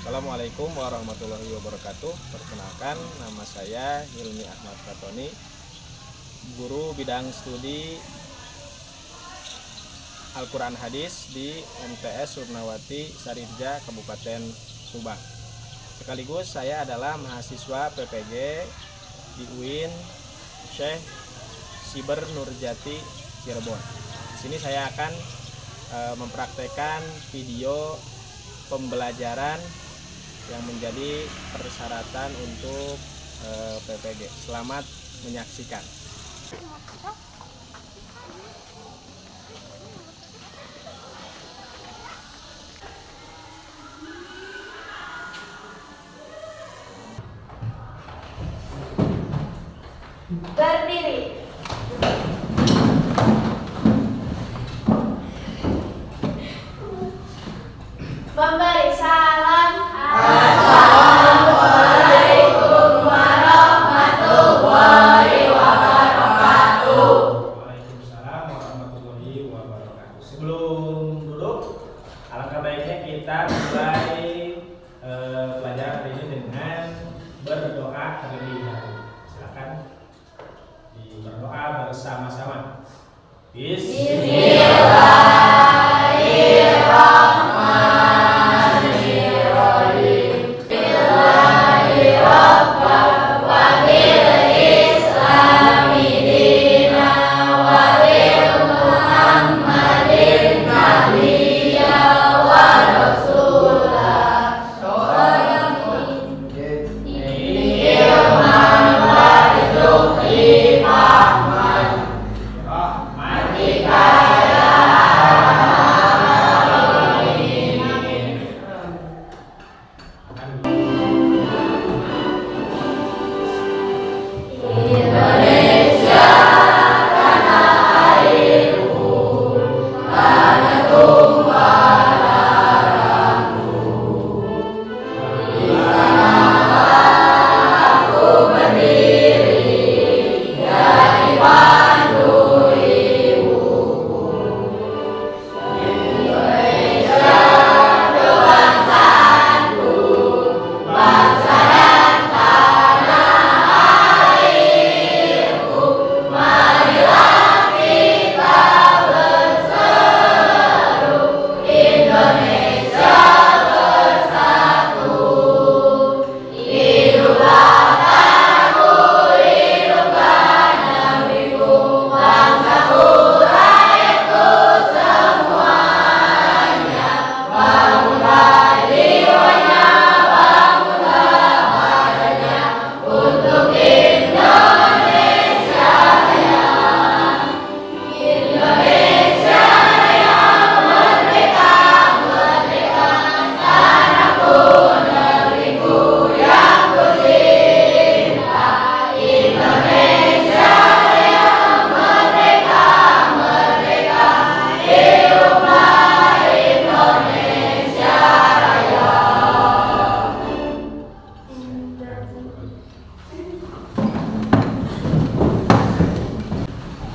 Assalamualaikum warahmatullahi wabarakatuh. Perkenalkan, nama saya Hilmi Ahmad Fatoni, guru bidang studi Al-Quran Hadis di MTS Surnawati Sarirja, Kabupaten Subang. Sekaligus saya adalah mahasiswa PPG di UIN Syekh Siber Nurjati Cirebon. Di sini saya akan mempraktekkan video pembelajaran yang menjadi persyaratan untuk PPG. Selamat menyaksikan. Berdiri. Memberi salam. Assalamualaikum warahmatullahi wabarakatuh. Waalaikumsalam warahmatullahi wabarakatuh. Sebelum duduk, alangkah baiknya kita mulai pelajaran hari ini dengan berdoa terlebih dahulu. Silakan berdoa bersama-sama.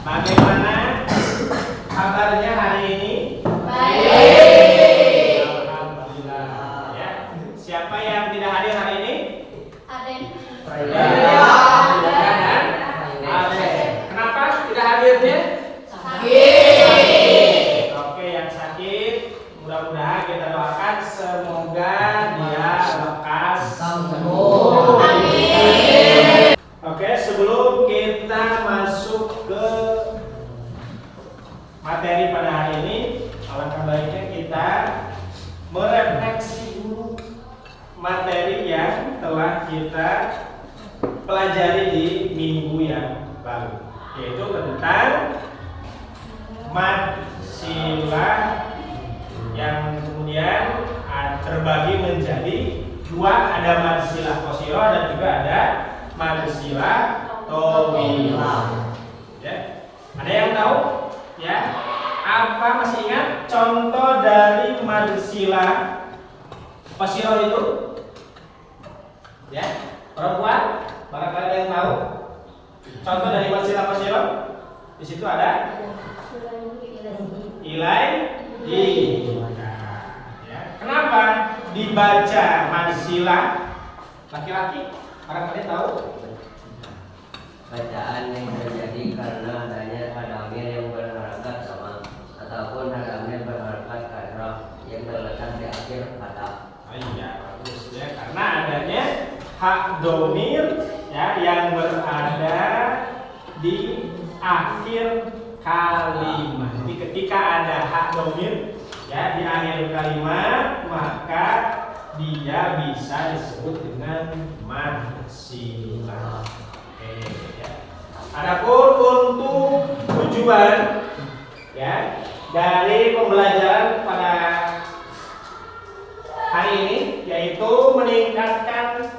Bagaimana kabarnya hari ini? Baik. Alhamdulillah. Ya. Siapa yang tidak hadir hari ini? Ada. Kenapa tidak hadirnya? Sakit. Oke, yang sakit mudah-mudahan kita doakan semoga dia lekas sembuh. Amin. Oke, sebelum kita masuk ke materi pada hari ini, alangkah baiknya kita merefleksi dulu materi yang telah kita pelajari di minggu yang lalu, yaitu tentang mad silah yang kemudian terbagi menjadi dua, ada mad silah qashirah dan juga ada mad silah thawilah. Ya. Ada yang tahu? Ya. Apa masih ingat contoh dari mad silah qashirah itu? Ya. Perempuan? Barangkali ada yang tahu? Contoh dari mad silah qashirah? Di situ ada ilai di. Ya. Kenapa? dibaca mansila laki-laki? Barangkali tahu? Bacaan yang terjadi karena adanya hadamir yang berharakat sama ataupun hadamir berharakat kasrah yang terletak di akhir kata. Iya, bagus ya. Karena adanya hak domir ya yang berada di akhir kalimat. Jadi ketika ada hak domir ya di akhir kalimat, maka dia bisa disebut dengan mansila. Oke, ya. Adapun untuk tujuan ya dari pembelajaran pada hari ini yaitu meningkatkan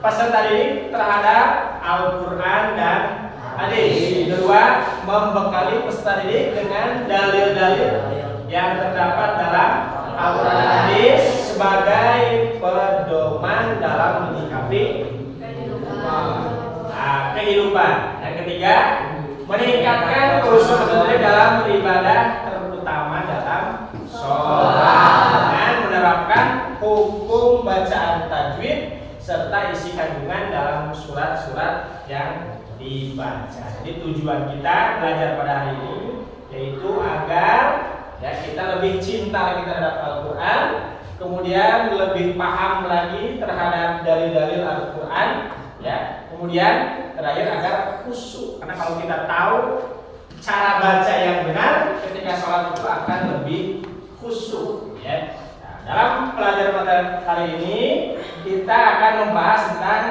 peserta didik terhadap Al-Quran dan hadis. Kedua, membekali peserta didik dengan dalil-dalil yang terdapat dalam Al-Quran dan hadis sebagai pedoman dalam menyikapi kehidupan. Yang ketiga, meningkatkan khusyuk peserta didik dalam beribadah, terutama dalam sholat, dengan menerapkan hukum bacaan tajwid serta isi kandungan dalam surat-surat yang dibaca. Jadi tujuan kita belajar pada hari ini yaitu agar ya kita lebih cinta lagi terhadap Al-Quran, kemudian lebih paham lagi terhadap dalil-dalil Al-Quran, ya. Kemudian terakhir agar khusyuk, karena kalau kita tahu cara baca yang benar ketika sholat itu akan lebih khusyuk, ya. Nah, dalam pelajaran pada hari ini kita akan membahas tentang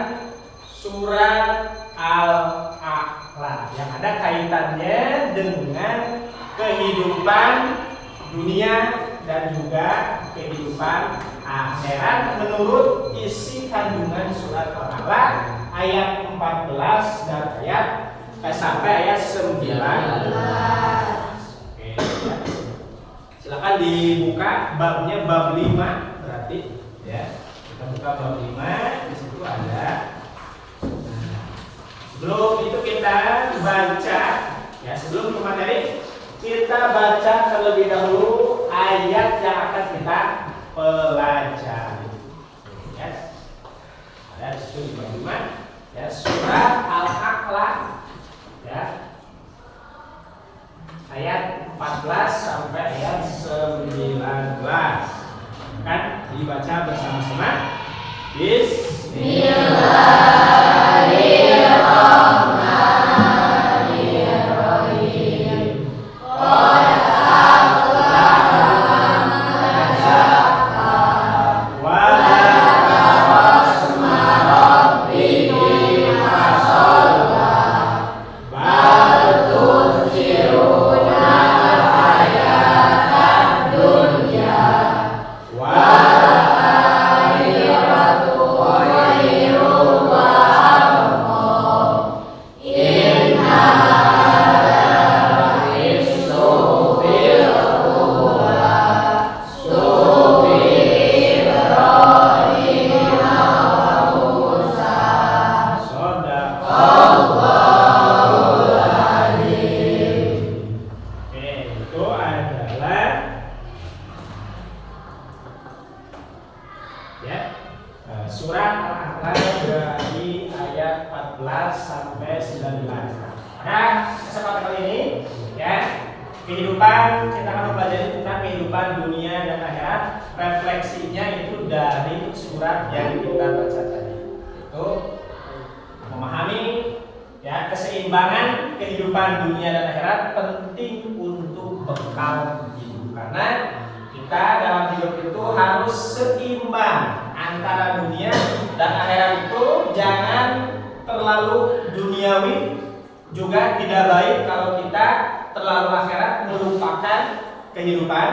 surat Al-A'la yang ada kaitannya dengan kehidupan dunia dan juga kehidupan akhirat menurut isi kandungan surat Al-A'la ayat 14 dan sampai ayat 19. Oke, ya. Silakan dibuka babnya, bab 5 berarti ya. Kita buka bab 5, di situ ada. Nah, sebelum itu kita baca ya, sebelum ke materi kita baca terlebih dahulu ayat yang akan kita pelajari. Ya. Ada di situ di bab 5 ya, surat Al-A'la ya. Ayat 14 sampai ayat 19. Kan dibaca bersama-sama. Bismillahirrahmanirrahim. Qad aflaha man tazakka wa dzakara isma rabbih fasalla bal tu'thiruna al-hayatad dunya wal akhiratu khairun wa abqa. Inna hadza fil ula sufi Ibrahim wa Musa. Shadaqallahul azim. Oke, itu adalah ya surat Al-A'la dari ayat 14 sampai 19. Nah, kesempatan kali ini ya kehidupan kita akan mempelajari tentang kehidupan dunia dan akhirat. Refleksinya itu dari surat yang kita baca tadi. Itu memahami ya keseimbangan kehidupan dunia dan akhirat penting untuk bekal hidup, karena kita dalam hidup itu harus seimbang antara dunia dan akhirat. Itu jangan terlalu duniawi, juga tidak baik kalau kita terlalu akhirat melupakan kehidupan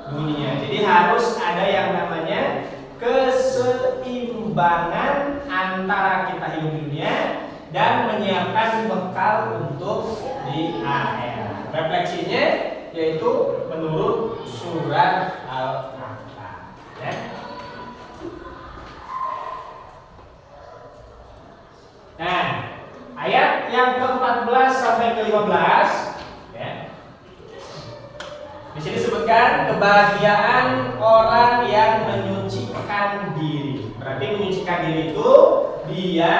dunia. Jadi harus ada yang namanya keseimbangan antara kita hidup di dunia dan menyiapkan bekal untuk di akhirat. Refleksinya yaitu menurut surat Al-A'la. Ya. Nah, ayat yang ke-14 sampai ke-15 ya. Di sini disebutkan kebahagiaan orang yang menyucikan menyucikan diri. Berarti menyucikan diri itu dia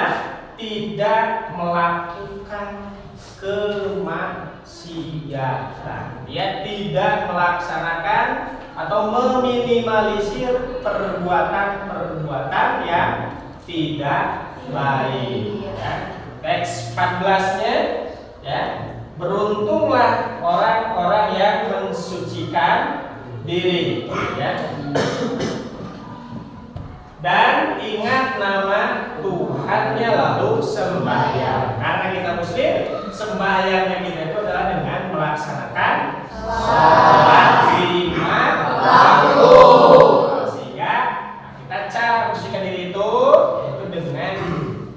tidak melakukan kemaksiatan. Dia tidak melaksanakan atau meminimalisir perbuatan-perbuatan yang tidak baik. Ya. Teks 14-nya ya. Beruntunglah orang-orang yang mensucikan diri ya. Dan ingat nama Tuhannya lalu sembahyang. Karena kita muslim, sembahyangnya kita itu adalah dengan melaksanakan sholat 5 waktu. Sehingga kita cara mensucikan diri itu yaitu dengan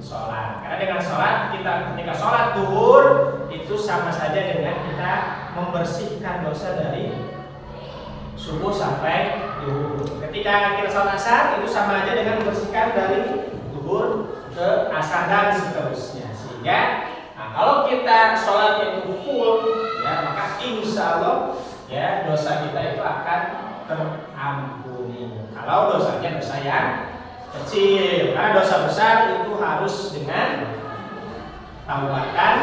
sholat. Karena dengan sholat kita ketika sholat zuhur itu sama saja dengan kita membersihkan dosa dari subuh sampai zuhur. Ketika kita sholat asar itu sama aja dengan membersihkan dari zuhur ke asar dan seterusnya. Sehingga kalau kita sholatnya itu full, ya maka insya Allah ya dosa kita itu akan terampuni. Kalau dosanya dosa yang kecil, karena dosa besar itu harus dengan taubatan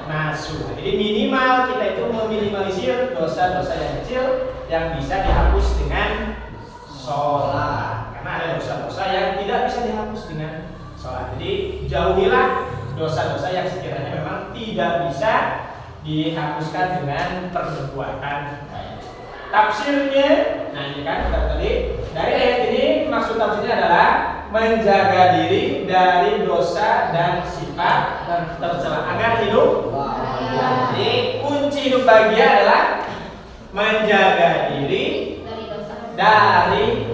nasuh. Jadi minimal kita itu meminimalisir dosa-dosa yang kecil yang bisa dihapus dengan sholat. Karena ada dosa-dosa yang tidak bisa dihapus dengan sholat. Jadi jauhilah dosa-dosa yang sekiranya memang tidak bisa dihapuskan dengan perbuatan baik. Tafsirnya, nah ini kan tadi dari ayat ini maksud tafsirnya adalah menjaga diri dari dosa dan sifat tercela agar hidup bahagia. Jadi kunci hidup bahagia adalah menjaga diri dari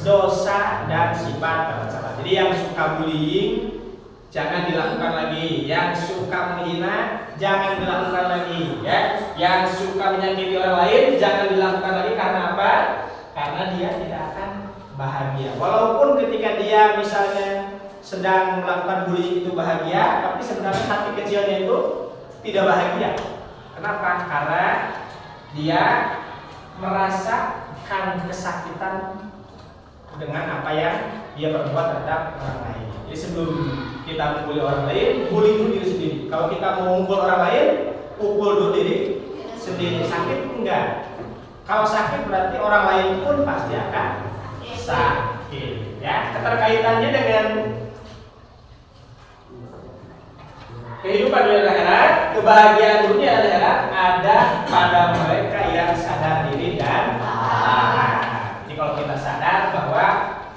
dosa dan sifat tercela. Jadi yang suka bullying jangan dilakukan lagi, yang suka menghina jangan dilakukan lagi, ya. Yang suka menyakiti orang lain jangan dilakukan lagi. Karena apa? Karena dia tidak akan bahagia. Walaupun ketika dia misalnya sedang melakukan bullying itu bahagia, tapi sebenarnya hati kecilnya itu tidak bahagia. Kenapa? Karena dia merasakan kesakitan dengan apa yang dia perbuat terhadap orang lain. Jadi sebelum kita membuli orang lain, bully dulu diri sendiri. Kalau kita mau mukul orang lain, pukul dulu diri sendiri. Sakit enggak? Kalau sakit berarti orang lain pun pasti akan sakit. Ya, keterkaitannya dengan kehidupan dunia akhirat, kebahagiaan dunia akhirat ada pada mereka yang sadar diri dan taat. Jadi kalau kita sadar bahwa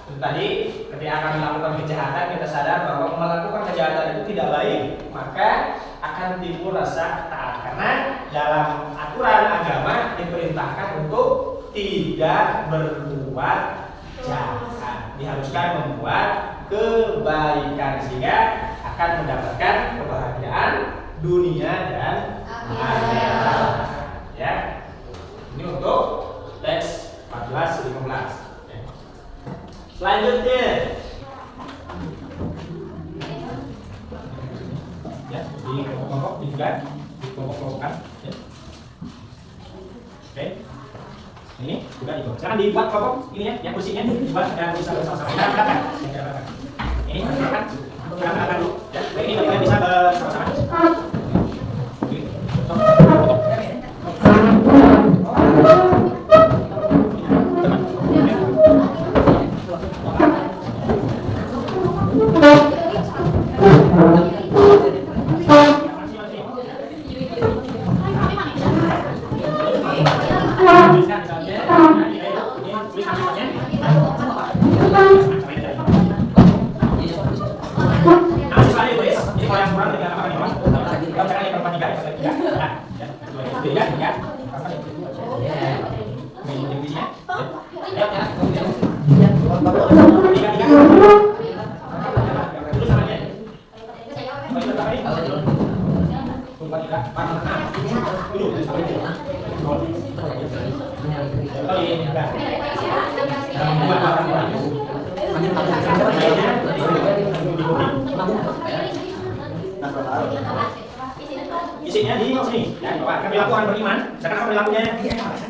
itu tadi ketika akan melakukan kejahatan, kita sadar bahwa melakukan kejahatan itu tidak baik, maka akan timbul rasa taat. Karena dalam aturan agama diperintahkan untuk tidak berbuat jahat, diharuskan membuat kebaikan sehingga akan mendapatkan kebahagiaan dunia dan akhirat. Ya, ini untuk teks 14-15. Selanjutnya, ya, di kelompok-kelompok juga, di kelompok-kelompokan. Ya. Oke, ini juga dibuat. Sekarang dibuat kelompok ini ya, yang kursinya dibuat dan bisa bersama-sama. Kita belakang. Ini belakang. Kita belakang dulu. Ya, ini kalian bisa bersama-sama. Isinya di sini, ya, Bapak. Kami lakukan beriman, sekarang apa perilakunya?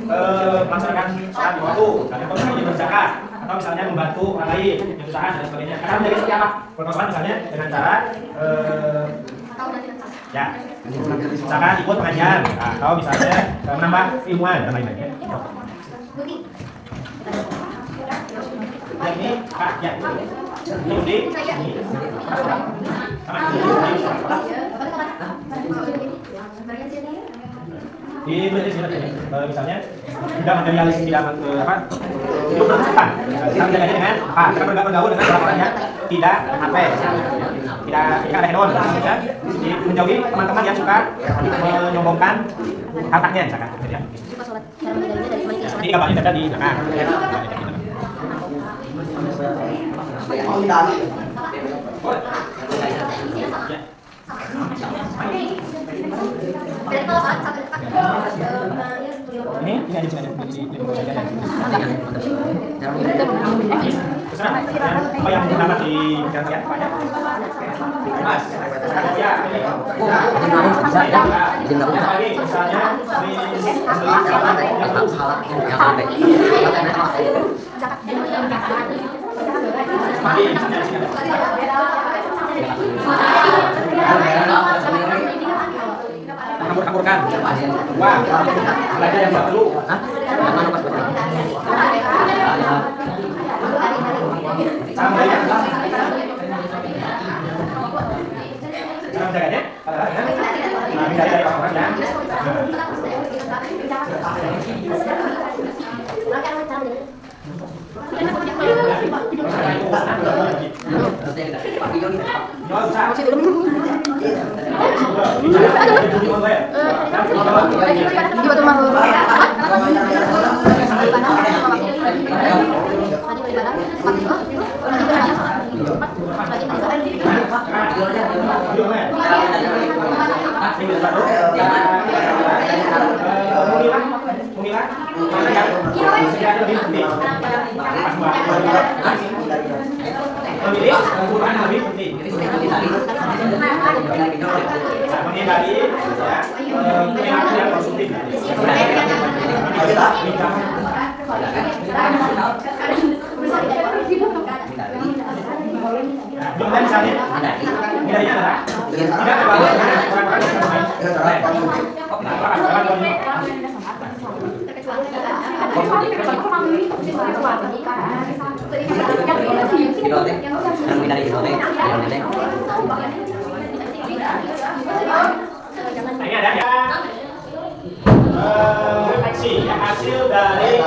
Melaksanakan sholat di waktu, kami berzakat, atau misalnya membantu orang lain yang kesusahan dan sebagainya. Akan menjadi seperti apa? Permasalahan misalnya dengan cara ya, misalkan ikut pengajian atau misalnya menambah ilmuwan dan lain-lain. Ya. Yang ini Kak, ya. Ini Budi. Di misalnya tidak materialis, tidak apa hidup berkesan. Kita menjaganya dengan apa? Kita bergaul dengan orang-orang yang tidak HP, tidak ada hedon, ya. Menjauhi teman-teman yang suka menyombongkan hartanya, misalkan. Ya. Ini gambarnya ada di belakang. Ini aja sini aja apa yang dapat di pikiran Pak ya? Mas, ya. Campur-campurkan. Wah, belajar yang buat dulu. Cara menjaganya, nah, bisa dari orang-orang ya. Memilih ukuran lebih penting. Menghindari perilaku yang konsumtif. Jumlah misalnya, hindarinya adalah tidak terlalu orang-orang ini ada ya refleksi yang hasil dari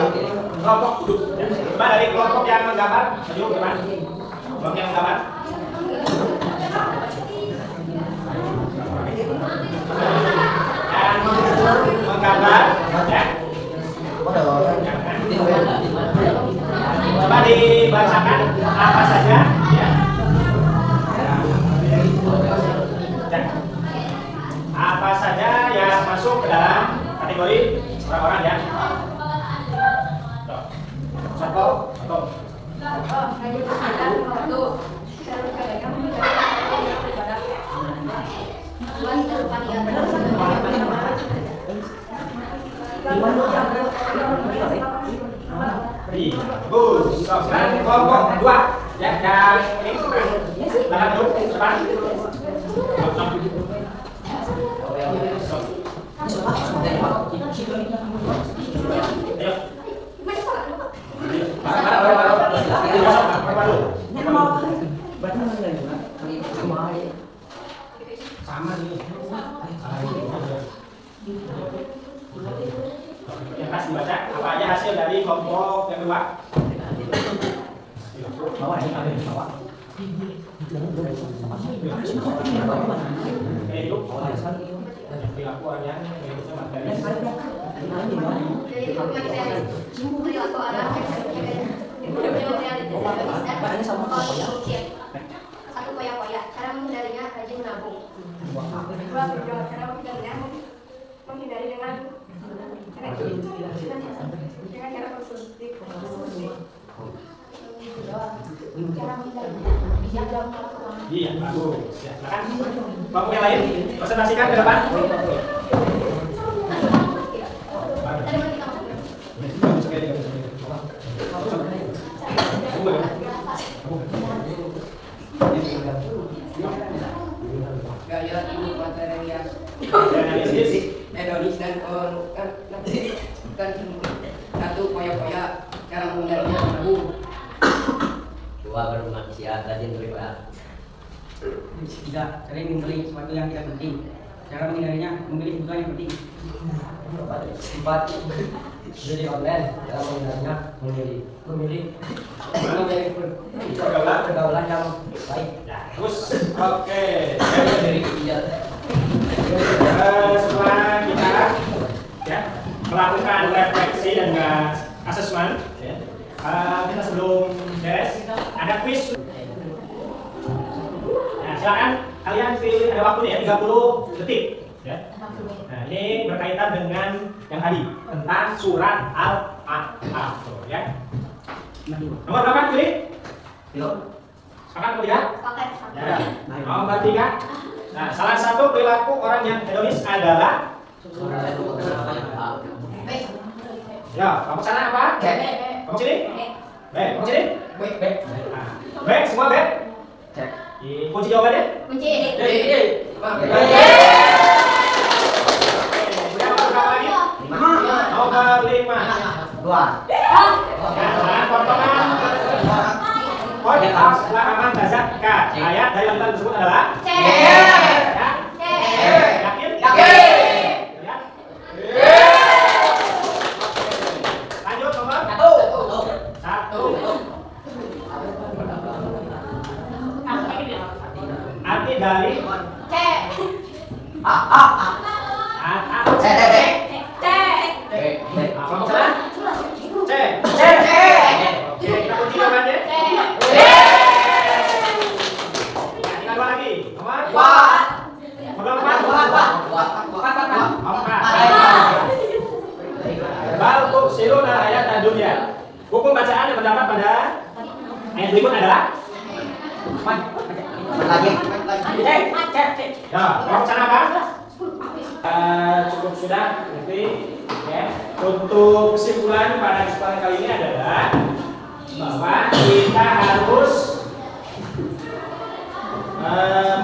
kelompok duduk. Coba dari kelompok yang menggambar, maju gimana? Kelompok yang menggambar. Dan menggambar, ya. Coba dibacakan apa saja, ya. Apa saja yang masuk ke dalam kategori orang-orang yang satu. Bagus. Sekarang kelompok dua ya, yang ini silakan dulu depan. Yang pas dibaca apa aja hasil dari kelompok yang kedua. Bawah ini ada di bawah. Hidup perilaku orang yang materi. Satu koyak-koyak, cara menghindarinya rajin menabung. Cara menghindari dengan cara konsumtif. Iya, bagus. Ya, silakan. Kelompok yang lain presentasikan ke depan. dan satu poya-poya cara menghindarinya menabung. Dua bermaksiat rajin beribadah. Tiga, sering membeli sesuatu yang tidak penting. Cara menghindarinya membeli kebutuhan yang penting. Empat, jadi online dalam menghindarinya memilih pergaulan yang baik. Terus, oke. Dari tidak. Setelah kita ya melakukan refleksi dan asesmen, ya, kita sebelum beres ada quiz. Nah, silakan kalian pilih, ada waktunya ya 30 detik. Ya. Nah, ini berkaitan dengan yang tadi tentang surat Al-A'raf, ya. Nomor berapa pilih? Sepakat atau tidak? Pakai. Ya. Nomor 3. Nah, salah satu perilaku orang yang hedonis adalah ya, kamu sana apa? Kamu sini? Kamu sini? Nah, B, semua B? Cek. Kunci jawabannya? Kunci. Nomor berapa lagi? Nomor 5. Dua. Jangan potongan. Poin setelah aman bazak K. Ayat dari lantunan tersebut adalah C. Ya? C. Yakin? Ya? Lanjut nomor 1. Arti dari C. Kamu sana? C. Oke, kita kunci jawabannya. Tinggal 2 lagi. Nomor 4. Bal tuksiruna ayat dunia. Hukum bacaan yang terdapat pada ayat berikut adalah ya, kamu sana apa? Cukup sudah, nanti ya. Untuk kesimpulan pada kesempatan kali ini adalah bahwa kita harus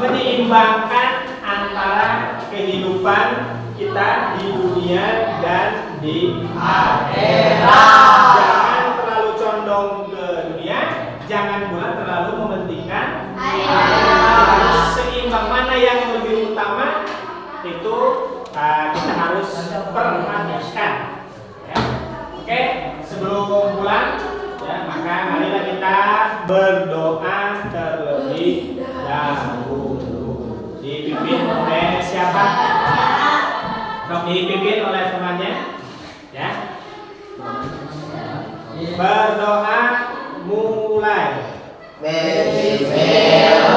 menyeimbangkan antara kehidupan kita di dunia dan di akhirat. Jangan terlalu condong ke dunia, jangan pula terlalu mementingkan akhirat. Harus seimbang, mana yang lebih utama itu kita harus perhatikan. Ya. Oke, sebelum pulang ya, maka marilah kita berdoa terlebih dahulu. Dipimpin oleh siapa? Dipimpin oleh temannya, ya. Berdoa mulai. Bismillah.